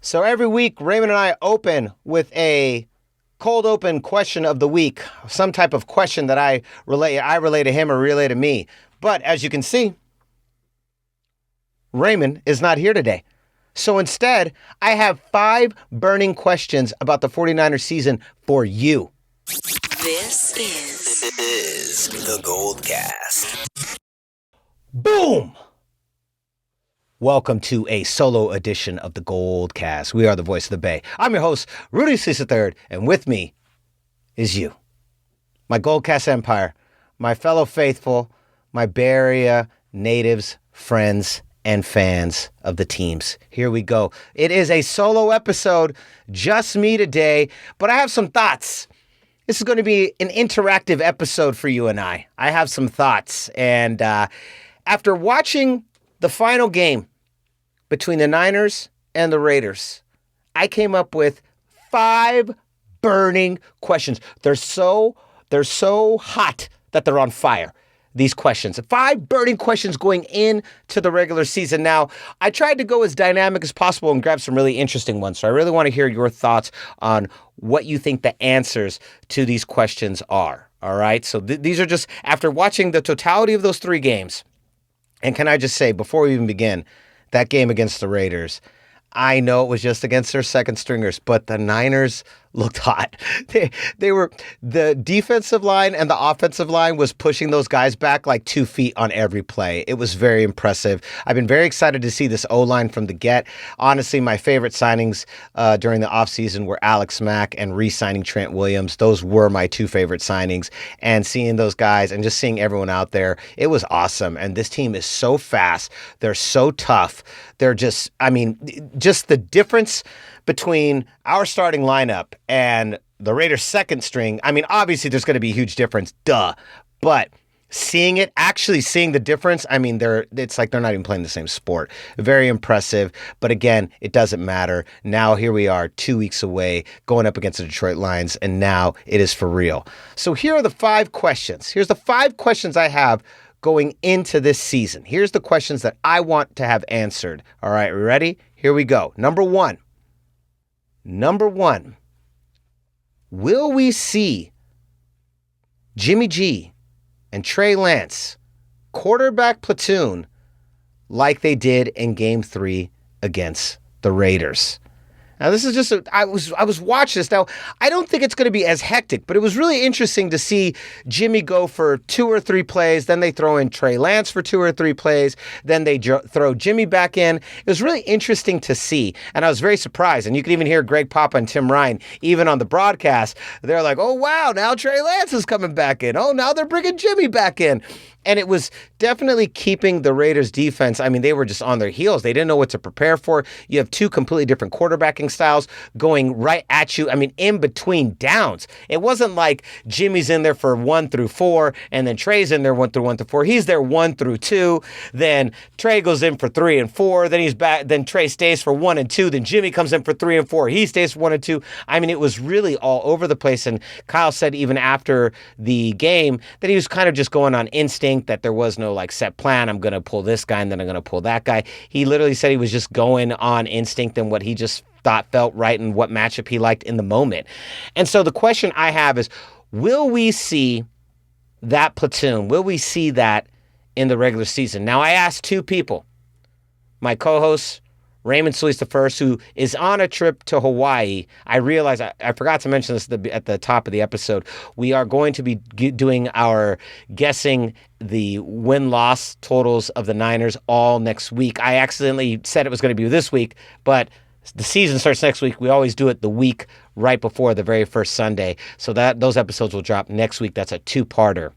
So every week, Raymond and I open with a cold open question of the week, some type of question that I relay to him or relay to me. But as you can see, Raymond is not here today. So instead, I have 5 burning questions about the 49ers season for you. This is the GoldCast. Boom! Welcome to a solo edition of the GoldCast. We are the voice of the Bay. I'm your host, Rudy III, and with me is you. My GoldCast Empire, my fellow faithful, my Bay Area natives, friends, and fans of the teams. Here we go. It is a solo episode, just me today, but I have some thoughts. This is going to be an interactive episode for you and I. I have some thoughts, and after watching the final game between the Niners and the Raiders, I came up with 5 burning questions. They're so hot that they're on fire. These questions, 5 burning questions going into the regular season. Now, I tried to go as dynamic as possible and grab some really interesting ones. So I really want to hear your thoughts on what you think the answers to these questions are. All right. So these are just after watching the totality of those 3 games. And can I just say, before we even begin, that game against the Raiders, I know it was just against their second stringers, but the Niners looked hot. They were, the defensive line and the offensive line was pushing those guys back like 2 feet on every play. It was very impressive. I've been very excited to see this O-line from the get. Honestly, my favorite signings during the offseason were Alex Mack and re-signing Trent Williams. Those were my 2 favorite signings. And seeing those guys and just seeing everyone out there, it was awesome. And this team is so fast. They're so tough. They're just, just the difference between our starting lineup and the Raiders' second string. Obviously there's going to be a huge difference, but actually seeing the difference, it's like they're not even playing the same sport. Very impressive. But again, it doesn't matter. Now here we are 2 weeks away going up against the Detroit Lions, and now it is for real. So here are the 5 questions. Here's the 5 questions I have going into this season. Here's the questions that I want to have answered. All right, ready? Here we go. Number one, will we see Jimmy G and Trey Lance quarterback platoon like they did in Game 3 against the Raiders? Now, this is just, I was watching this. Now, I don't think it's going to be as hectic, but it was really interesting to see Jimmy go for 2 or 3 plays. Then they throw in Trey Lance for 2 or 3 plays. Then they throw Jimmy back in. It was really interesting to see. And I was very surprised. And you could even hear Greg Papa and Tim Ryan, even on the broadcast, they're like, oh, wow, now Trey Lance is coming back in. Oh, now they're bringing Jimmy back in. And it was definitely keeping the Raiders defense. They were just on their heels. They didn't know what to prepare for. You have 2 completely different quarterbacking styles going right at you. In between downs. It wasn't like Jimmy's in there for 1 through 4 and then Trey's in there 1 through 4. He's there 1 through 2. Then Trey goes in for 3 and 4. Then he's back. Then Trey stays for 1 and 2. Then Jimmy comes in for 3 and 4. He stays for 1 and 2. It was really all over the place. And Kyle said even after the game that he was kind of just going on instinct, that there was no set plan. I'm going to pull this guy and then I'm going to pull that guy. He literally said he was just going on instinct and what he just thought felt right and what matchup he liked in the moment. And so the question I have is, will we see that platoon? Will we see that in the regular season? Now, I asked 2 people, my co-hosts, Raymond Solis I, who is on a trip to Hawaii. I realized I forgot to mention this at the top of the episode. We are going to be doing our guessing the win-loss totals of the Niners all next week. I accidentally said it was going to be this week, but the season starts next week. We always do it the week right before the very first Sunday. So those episodes will drop next week. That's a 2-parter.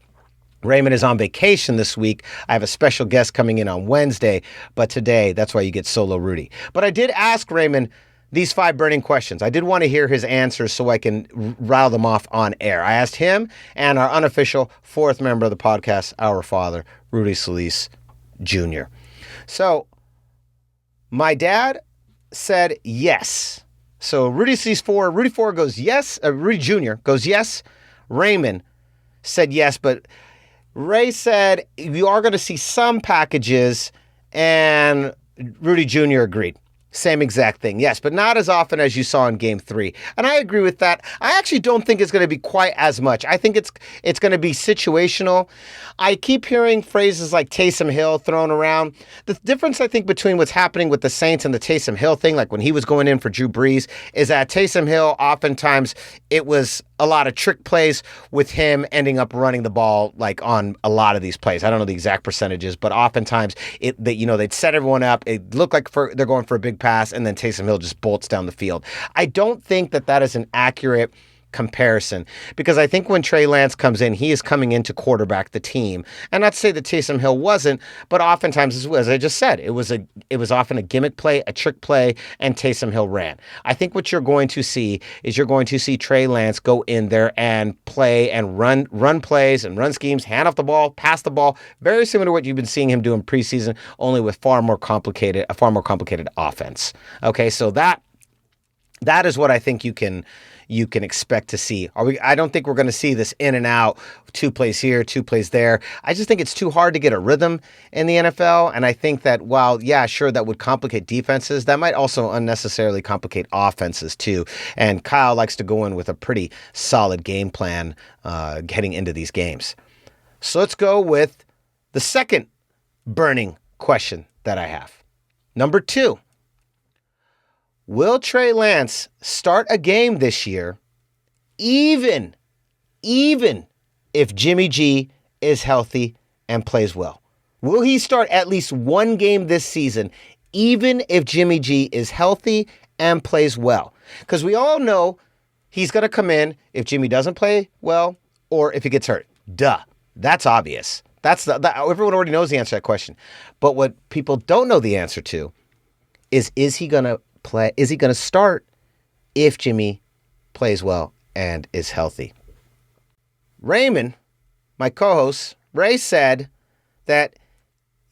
Raymond is on vacation this week. I have a special guest coming in on Wednesday, but today, that's why you get solo Rudy. But I did ask Raymond these 5 burning questions. I did want to hear his answers so I can rile them off on air. I asked him and our unofficial 4th member of the podcast, our father, Rudy Solis Jr. So my dad said yes. So Rudy Solis 4, Rudy 4 goes yes, Rudy Jr. goes yes. Raymond said yes, but Ray said you are going to see some packages, and Rudy Jr. agreed. Same exact thing, yes, but not as often as you saw in Game 3. And I agree with that. I actually don't think it's going to be quite as much. I think it's going to be situational. I keep hearing phrases like Taysom Hill thrown around. The difference, I think, between what's happening with the Saints and the Taysom Hill thing, like when he was going in for Drew Brees, is that Taysom Hill, oftentimes, it was a lot of trick plays with him ending up running the ball like on a lot of these plays. I don't know the exact percentages, but oftentimes they'd set everyone up. It looked like they're going for a big pass, and then Taysom Hill just bolts down the field. I don't think that is an accurate comparison, because I think when Trey Lance comes in, he is coming in to quarterback the team. And not to say that Taysom Hill wasn't, but oftentimes, as I just said, it was often a gimmick play, a trick play, and Taysom Hill ran. I think what you're going to see is Trey Lance go in there and play and run plays and run schemes, hand off the ball, pass the ball, very similar to what you've been seeing him do in preseason, only with a far more complicated offense. Okay, so that is what I think you can expect to see. I don't think we're going to see this in and out, 2 plays here, 2 plays there. I just think it's too hard to get a rhythm in the NFL. And I think that while, yeah, sure, that would complicate defenses, that might also unnecessarily complicate offenses too. And Kyle likes to go in with a pretty solid game plan heading into these games. So let's go with the second burning question that I have. Number 2. Will Trey Lance start a game this year, even if Jimmy G is healthy and plays well? Will he start at least one game this season, even if Jimmy G is healthy and plays well? Because we all know he's going to come in if Jimmy doesn't play well or if he gets hurt. Duh. That's obvious. Everyone already knows the answer to that question. But what people don't know the answer to is he going to play? Is he going to start if Jimmy plays well and is healthy? Raymond, my co-host, Ray said that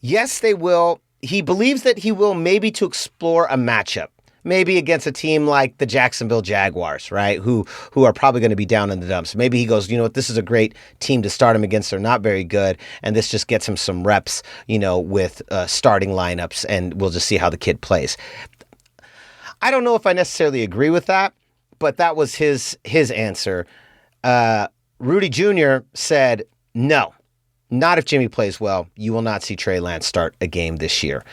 yes, they will. He believes that he will, maybe to explore a matchup, maybe against a team like the Jacksonville Jaguars, right? Who are probably going to be down in the dumps. Maybe he goes, you know what, this is a great team to start him against. They're not very good, and this just gets him some reps, with starting lineups, and we'll just see how the kid plays. I don't know if I necessarily agree with that, but that was his answer. Rudy Jr. said, no, not if Jimmy plays well. You will not see Trey Lance start a game this year.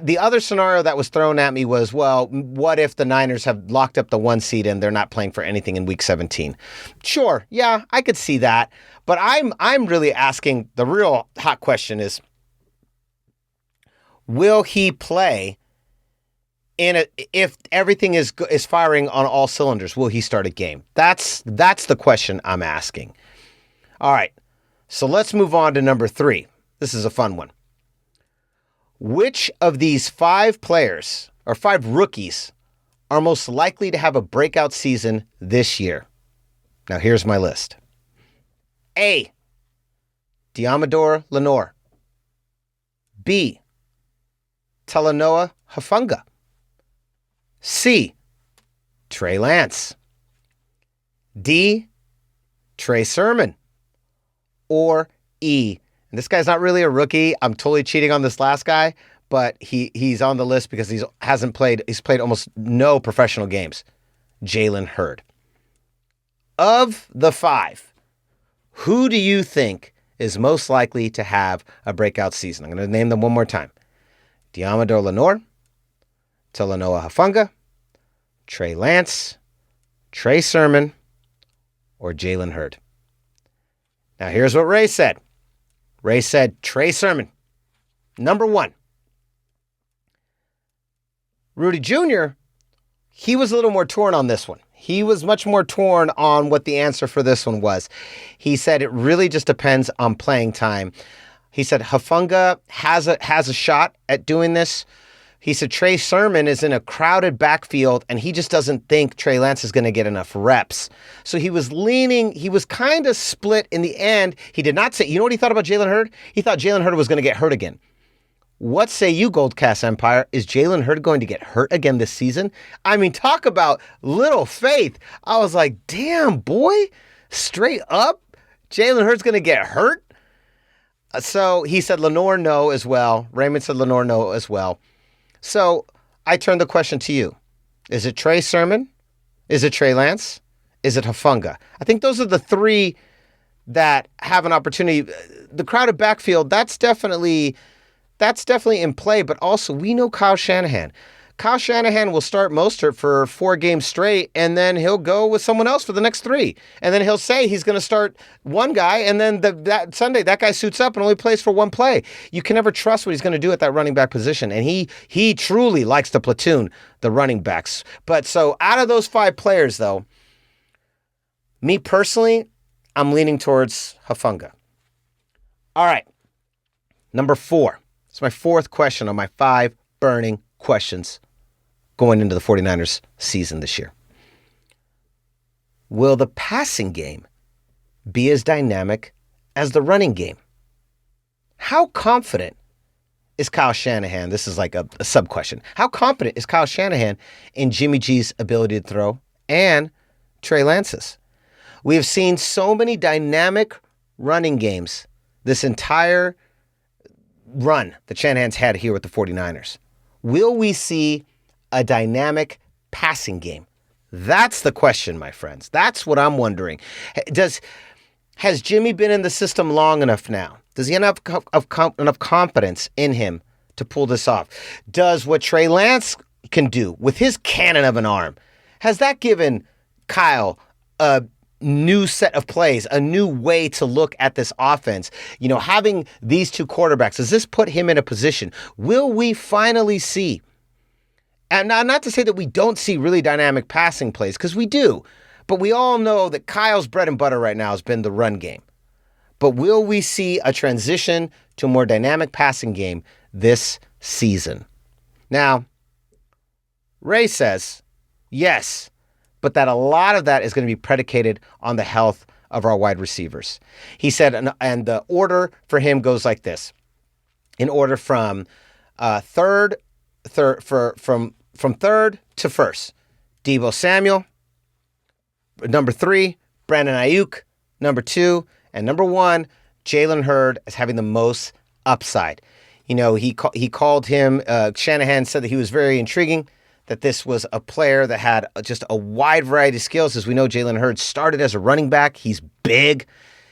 The other scenario that was thrown at me was, well, what if the Niners have locked up the 1 seed and they're not playing for anything in Week 17? Sure, yeah, I could see that. But I'm really asking, the real hot question is, will he play if everything is firing on all cylinders? Will he start a game? That's the question I'm asking. All right, so let's move on to number 3. This is a fun one. Which of these 5 players or 5 rookies are most likely to have a breakout season this year? Now here's my list. A, Deommodore Lenoir. B, Talanoa Hufanga. C, Trey Lance. D, Trey Sermon. Or E, and this guy's not really a rookie. I'm totally cheating on this last guy, but he's on the list because he's played almost no professional games. Jalen Hurd. Of the 5, who do you think is most likely to have a breakout season? I'm going to name them one more time. Deommodore Lenoir, Talanoa Hufanga, Trey Lance, Trey Sermon, or Jalen Hurd. Now here's what Ray said. Ray said Trey Sermon, number 1. Rudy Jr., he was a little more torn on this one. He was much more torn on what the answer for this one was. He said it really just depends on playing time. He said Hufanga has a shot at doing this. He said Trey Sermon is in a crowded backfield, and he just doesn't think Trey Lance is going to get enough reps. So he was kind of split in the end. He did not say, you know what he thought about Jalen Hurd? He thought Jalen Hurd was going to get hurt again. What say you, GoldCast Empire? Is Jalen Hurd going to get hurt again this season? I mean, talk about little faith. I was like, damn, boy, straight up, Jalen Hurd's going to get hurt? So he said Lenoir no as well. Raymond said Lenoir no as well. So I turn the question to you. Is it Trey Sermon? Is it Trey Lance? Is it Hufanga? I think those are the three that have an opportunity. The crowded backfield, that's definitely in play, but also we know Kyle Shanahan. Kyle Shanahan will start Mostert for 4 games straight, and then he'll go with someone else for the next 3. And then he'll say he's going to start one guy, and then that Sunday, that guy suits up and only plays for 1 play. You can never trust what he's going to do at that running back position, and he truly likes to platoon the running backs. But so out of those 5 players, though, me personally, I'm leaning towards Hufanga. All right, number 4. It's my 4th question on my 5 burning questions going into the 49ers season this year. Will the passing game be as dynamic as the running game? How confident is Kyle Shanahan? This is like a sub-question. How confident is Kyle Shanahan in Jimmy G's ability to throw and Trey Lance's? We have seen so many dynamic running games this entire run that Shanahan's had here with the 49ers. Will we see a dynamic passing game? That's the question, my friends. That's what I'm wondering. Has Jimmy been in the system long enough now? Does he have enough confidence in him to pull this off? Does what Trey Lance can do with his cannon of an arm, has that given Kyle a new set of plays, a new way to look at this offense? You know, having these 2 quarterbacks, does this put him in a position? Will we finally see, and not to say that we don't see really dynamic passing plays, because we do, but we all know that Kyle's bread and butter right now has been the run game. But will we see a transition to a more dynamic passing game this season? Now, Ray says yes, but that a lot of that is going to be predicated on the health of our wide receivers. He said, and the order for him goes like this. In order from third to first. Deebo Samuel, number 3, Brandon Ayuk, number 2, and number 1, Jalen Hurd, as having the most upside. You know, he called him, Shanahan said that he was very intriguing, that this was a player that had just a wide variety of skills. As we know, Jalen Hurd started as a running back. He's big,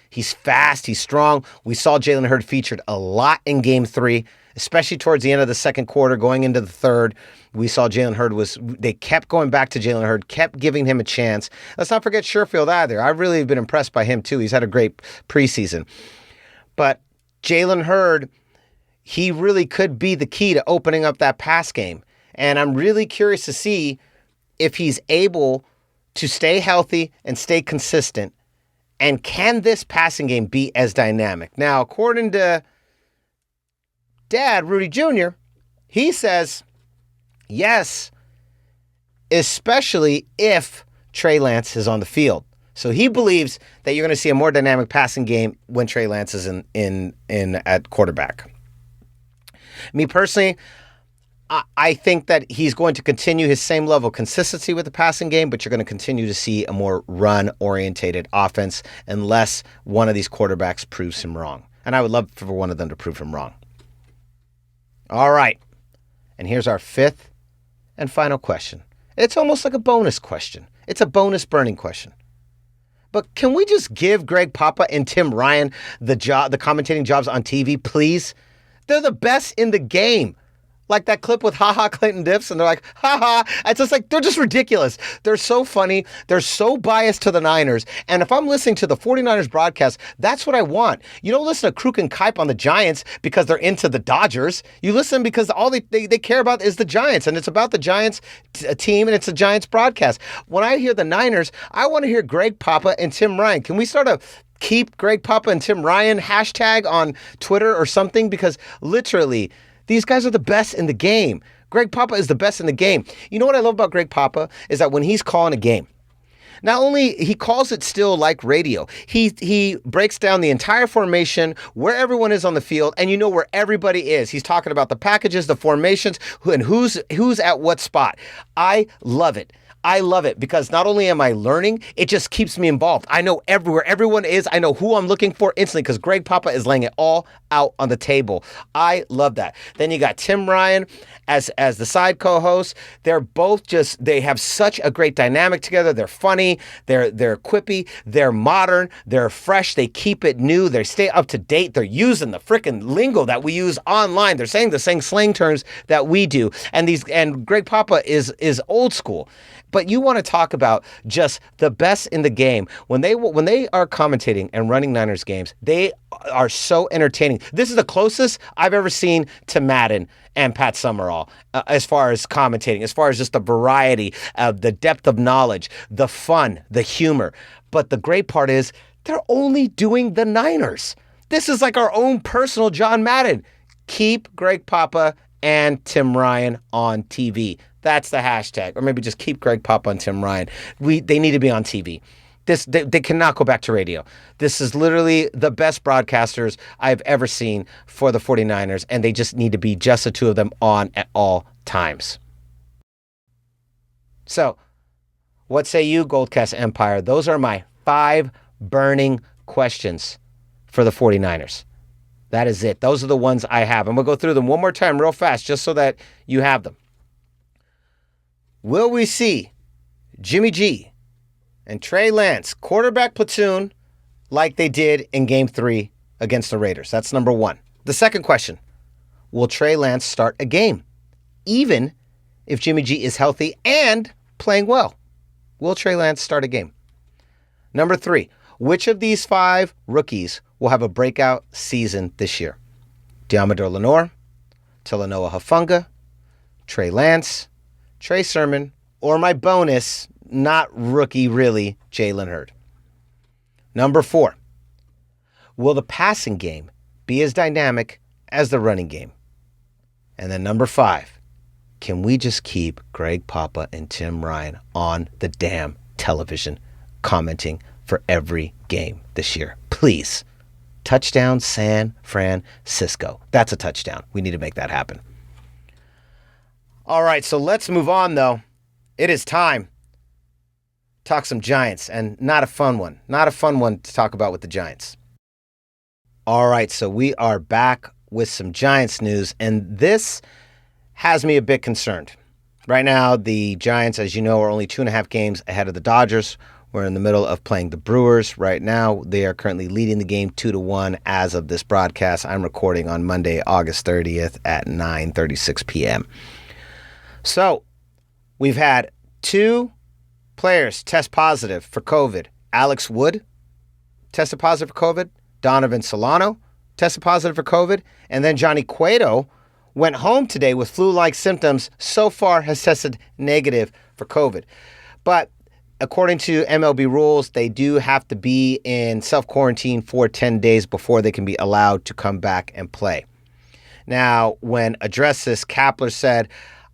he's fast, he's strong. We saw Jalen Hurd featured a lot in Game 3, especially towards the end of the second quarter, going into the third. We saw Jalen Hurd they kept going back to Jalen Hurd, kept giving him a chance. Let's not forget Sherfield either. I've really been impressed by him too. He's had a great preseason. But Jalen Hurd, he really could be the key to opening up that pass game. And I'm really curious to see if he's able to stay healthy and stay consistent. And can this passing game be as dynamic? Now, according to Dad, Rudy Jr., he says yes, especially if Trey Lance is on the field. So he believes that you're going to see a more dynamic passing game when Trey Lance is in at quarterback. Me personally, I think that he's going to continue his same level of consistency with the passing game, but you're going to continue to see a more run-orientated offense unless one of these quarterbacks proves him wrong. And I would love for one of them to prove him wrong. All right. And here's our 5th and final question. It's almost like a bonus question. It's a bonus burning question. But can we just give Greg Papa and Tim Ryan the commentating jobs on TV, please? They're the best in the game. Like that clip with Ha Ha Clayton Diffs, and they're like, ha ha. It's just like, they're just ridiculous. They're so funny. They're so biased to the Niners. And if I'm listening to the 49ers broadcast, that's what I want. You don't listen to Kruk and Kipe on the Giants because they're into the Dodgers. You listen because all they care about is the Giants, and it's about the Giants team, and it's a Giants broadcast. When I hear the Niners, I want to hear Greg Papa and Tim Ryan. Can we start a keep Greg Papa and Tim Ryan hashtag on Twitter or something? Because literally, these guys are the best in the game. Greg Papa is the best in the game. You know what I love about Greg Papa is that when he's calling a game, not only he calls it still like radio, he breaks down the entire formation, where everyone is on the field, and you know where everybody is. He's talking about the packages, the formations, and who's at what spot. I love it. I love it because not only am I learning, it just keeps me involved. I know where everyone is. I know who I'm looking for instantly because Greg Papa is laying it all out on the table. I love that. Then you got Tim Ryan as the side co-host. They're both they have such a great dynamic together. They're funny. They're quippy. They're modern. They're fresh. They keep it new. They stay up to date. They're using the freaking lingo that we use online. They're saying the same slang terms that we do. And Greg Papa is old school. But you want to talk about just the best in the game. When they are commentating and running Niners games, they are so entertaining. This is the closest I've ever seen to Madden and Pat Summerall as far as commentating, as far as just the variety of the depth of knowledge, the fun, the humor. But the great part is they're only doing the Niners. This is like our own personal John Madden. Keep Greg Papa and Tim Ryan on TV. That's the hashtag. Or maybe just keep Greg Papa and Tim Ryan. They need to be on TV. They cannot go back to radio. This is literally the best broadcasters I've ever seen for the 49ers, and they just need to be just the two of them on at all times. So, what say you, GoldCast Empire? Those are my 5 burning questions for the 49ers. That is it. Those are the ones I have. I'm going to go through them one more time real fast just so that you have them. Will we see Jimmy G and Trey Lance quarterback platoon like they did in Game 3 against the Raiders? That's number 1. The second question, will Trey Lance start a game, even if Jimmy G is healthy and playing well? Will Trey Lance start a game? Number 3, which of these 5 rookies will have a breakout season this year? Diamador Lenore, Talanoa Hufanga, Trey Lance, Trey Sermon, or my bonus, not rookie really, Jalen Hurd. Number 4, will the passing game be as dynamic as the running game? And then number 5, can we just keep Greg Papa and Tim Ryan on the damn television commenting for every game this year? Please. Touchdown San Francisco. That's a touchdown. We need to make that happen. All right, so let's move on, though. It is time to talk some Giants, and not a fun one. Not a fun one to talk about with the Giants. All right, so we are back with some Giants news, and this has me a bit concerned. Right now, the Giants, as you know, are only 2.5 games ahead of the Dodgers. We're in the middle of playing the Brewers right now. They are currently leading the game 2-1 as of this broadcast. I'm recording on Monday, August 30th at 9:36 p.m. So, we've had 2 players test positive for COVID. Alex Wood tested positive for COVID. Donovan Solano tested positive for COVID. And then Johnny Cueto went home today with flu-like symptoms. So far has tested negative for COVID. But according to MLB rules, they do have to be in self-quarantine for 10 days before they can be allowed to come back and play. Now, when addressed this, Kapler said,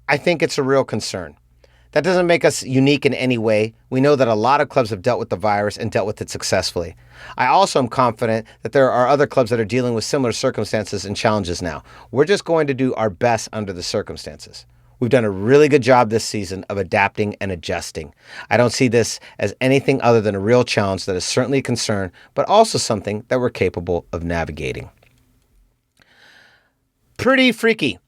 I think it's a real concern. That doesn't make us unique in any way. We know that a lot of clubs have dealt with the virus and dealt with it successfully. I also am confident that there are other clubs that are dealing with similar circumstances and challenges now. We're just going to do our best under the circumstances. We've done a really good job this season of adapting and adjusting. I don't see this as anything other than a real challenge that is certainly a concern, but also something that we're capable of navigating. Pretty freaky.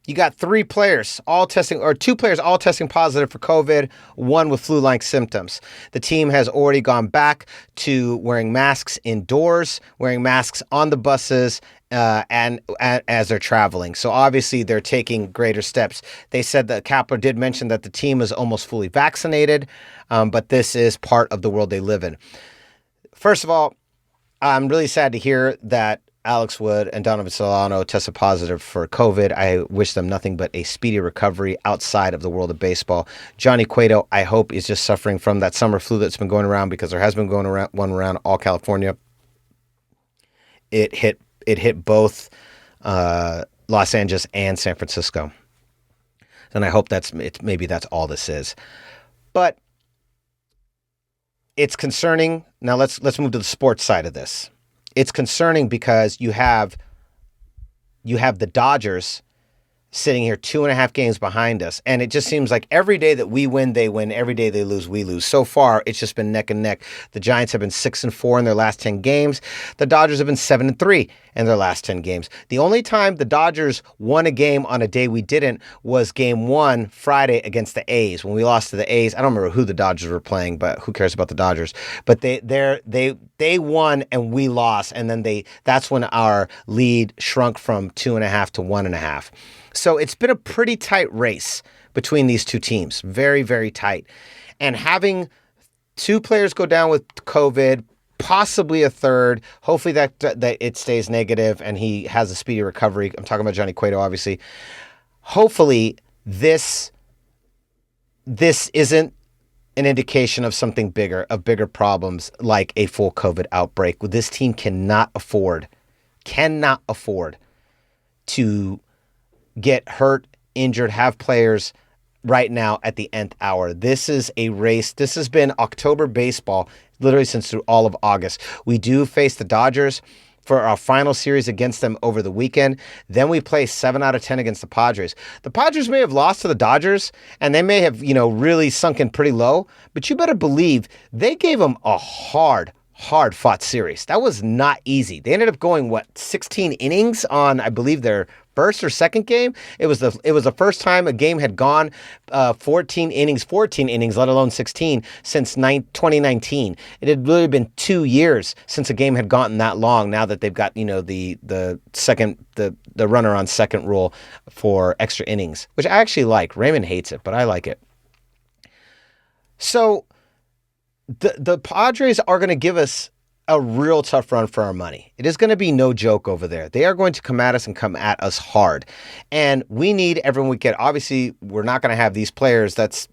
You got 2 players all testing positive for COVID, 1 with flu-like symptoms. The team has already gone back to wearing masks indoors, wearing masks on the buses, and as they're traveling. So obviously they're taking greater steps. They said that Kapler did mention that the team is almost fully vaccinated, but this is part of the world they live in. First of all, I'm really sad to hear that Alex Wood and Donovan Solano tested positive for COVID. I wish them nothing but a speedy recovery outside of the world of baseball. Johnny Cueto, I hope, is just suffering from that summer flu that's been going around, because there has been one around all California. It hit both Los Angeles and San Francisco. And I hope maybe that's all this is. But it's concerning. Now let's move to the sports side of this. It's concerning because you have the Dodgers sitting here 2.5 games behind us. And it just seems like every day that we win, they win. Every day they lose, we lose. So far, it's just been neck and neck. The Giants have been 6-4 in their last 10 games. The Dodgers have been 7-3 in their last 10 games. The only time the Dodgers won a game on a day we didn't was game 1 Friday against the A's. When we lost to the A's, I don't remember who the Dodgers were playing, but who cares about the Dodgers? But they won and we lost, and then that's when our lead shrunk from 2.5 to 1.5. So it's been a pretty tight race between these two teams. Very, very tight. And having 2 players go down with COVID, possibly a third, hopefully that it stays negative and he has a speedy recovery. I'm talking about Johnny Cueto, obviously. Hopefully this isn't an indication of something bigger, of bigger problems like a full COVID outbreak. This team cannot afford to get hurt, injured, have players right now at the nth hour. This is a race. This has been October baseball literally since through all of August. We do face the Dodgers for our final series against them over the weekend. Then we play 7 out of 10 against the Padres. The Padres may have lost to the Dodgers and they may have, really sunk in pretty low, but you better believe they gave them a hard fought series. That was not easy. They ended up going 16 innings on, I believe, their first or second game. It was the first time a game had gone 14 innings, let alone 16, since 2019. It had really been 2 years since a game had gotten that long. Now that they've got the runner on second rule for extra innings, which I actually like. Raymond hates it, but I like it. So the Padres are going to give us a real tough run for our money. It is going to be no joke over there. They are going to come at us and come at us hard. And we need everyone we get. Obviously, we're not going to have these players that's,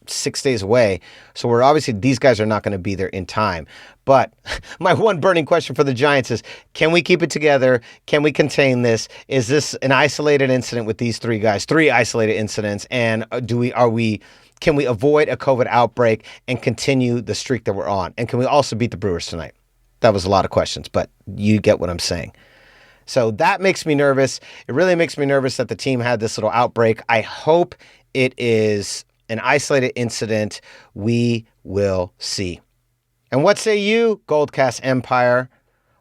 6 days away. So these guys are not going to be there in time. But my one burning question for the Giants is, can we keep it together? Can we contain this? Is this an isolated incident with these 3 guys? 3 isolated incidents. And can we avoid a COVID outbreak and continue the streak that we're on? And can we also beat the Brewers tonight? That was a lot of questions, but you get what I'm saying. So that makes me nervous. It really makes me nervous that the team had this little outbreak. I hope it is an isolated incident. We will see. And what say you, GoldCast Empire?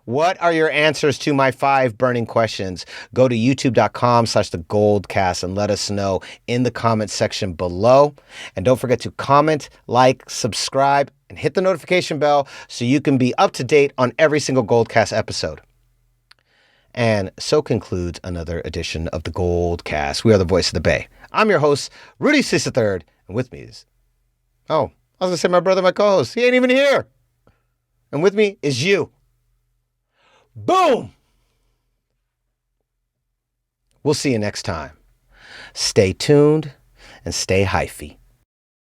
What are your answers to my 5 burning questions? Go to youtube.com/thegoldcast and let us know in the comment section below. And don't forget to comment, like, subscribe, and hit the notification bell so you can be up to date on every single GoldCast episode. And so concludes another edition of the GoldCast. We are the voice of the Bay. I'm your host, Rudy III, and with me is... I was going to say my brother, my co-host. He ain't even here. And with me is you. Boom! We'll see you next time. Stay tuned and stay hyphy.